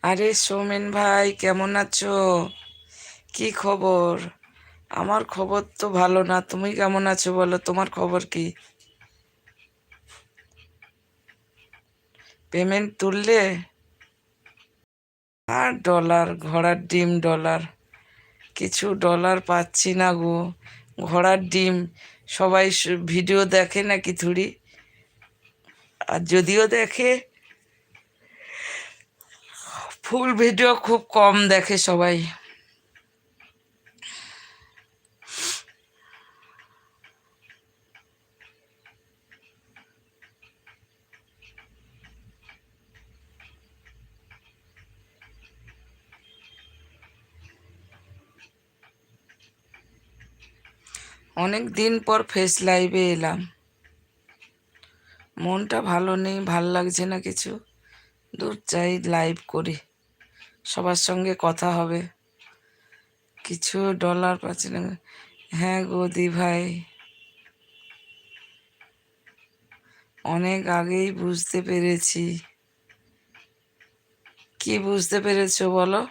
আরে সৌমেন ভাই, কেমন আছো? কি খবর? আমার খবর তো ভালো না। তুমি কেমন আছো বলো, তোমার খবর কি? পেমেন্ট তুললে? আর ডলার, ঘোড়ার ডিম ডলার। কিছু ডলার পাচ্ছি না গো। ঘোড়ার ডিম। সবাই ভিডিও দেখে নাকি থুড়ি? আর যদিও দেখে, ফুল ভিডিও খুব কম দেখে সবাই। অনেক দিন পর ফেস লাইভে এলাম। মনটা ভালো নেই, ভাল লাগছে না কিছু। দূর চাই লাইভ করি, সবার সঙ্গে কথা হবে। কিছু ডলার পাচ্ছি না। হ্যাঁ গো দি ভাই, অনেক আগেই বুঝতে পেরেছি। কি বুঝতে পেরেছো বলো?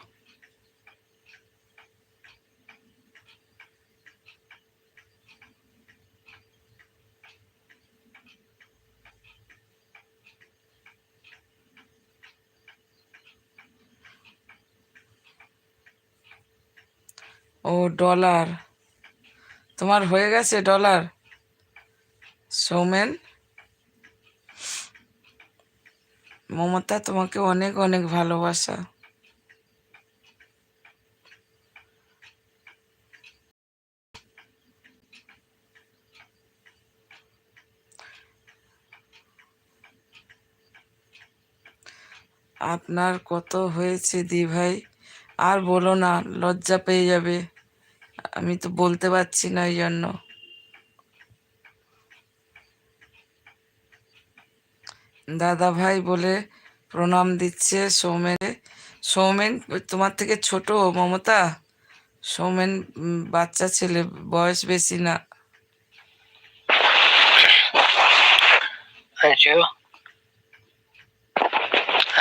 ও ডলার, তোমার হয়ে গেছে ডলার? সৌমেন, মমতা তোমাকে অনেক অনেক ভালোবাসা। আপনার কত হয়েছে দি ভাই? আর বলো না, লজ্জা পেয়ে যাবে। আমি তো বলতে পারছি না, এই জন্য। দাদা ভাই বলে প্রণাম দিচ্ছে সৌমেন। সৌমেন তোমার থেকে ছোট মমতা। সৌমেন বাচ্চা ছেলে, বয়স বেশি না। Anju,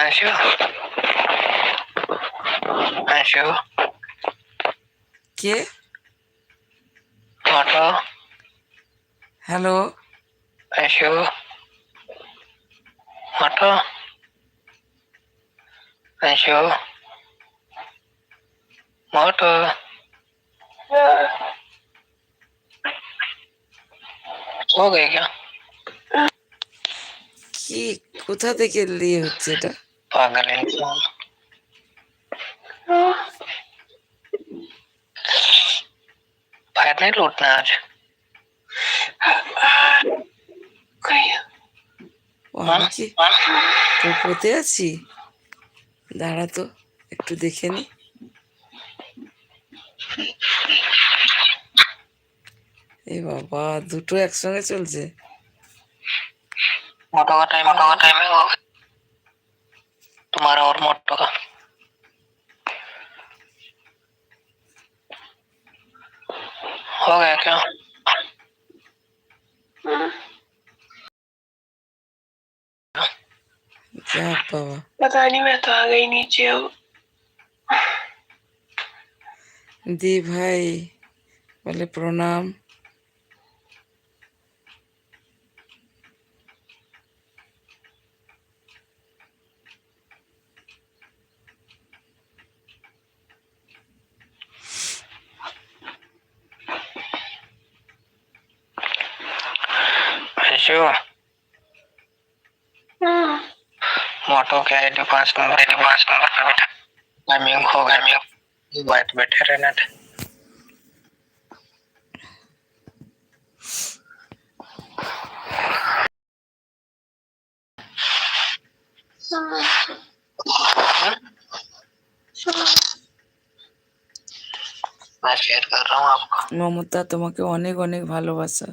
Anju, Anju, কে? Otto, hello. Anju, Otto, Anju, Otto. हो गए क्या? কি, কোথা থেকে ইয়ে হচ্ছে এটা? पागल इंसान। फायदा नहीं लूटना आज। ও, আমি কি পোপোতে আছি? দাঁড়া তো, একটু দেখে নি। এ বাবা, দুটো একসঙ্গে চলছে। मोटो का टाइम है तुम्हारा और मोटो का हो गया क्या? যা বাবা। पता नहीं, मैं तो आ गई नीचे अब। দি ভাই বলে প্রণাম। ऐशो मोटो के आईडी 5 नंबर पे बेटा टाइमिंग हो गया। बैठे रहना था। मैं शेयर कर रहा हूँ आपको। মমতা তোমাকে অনেক অনেক ভালোবাসা।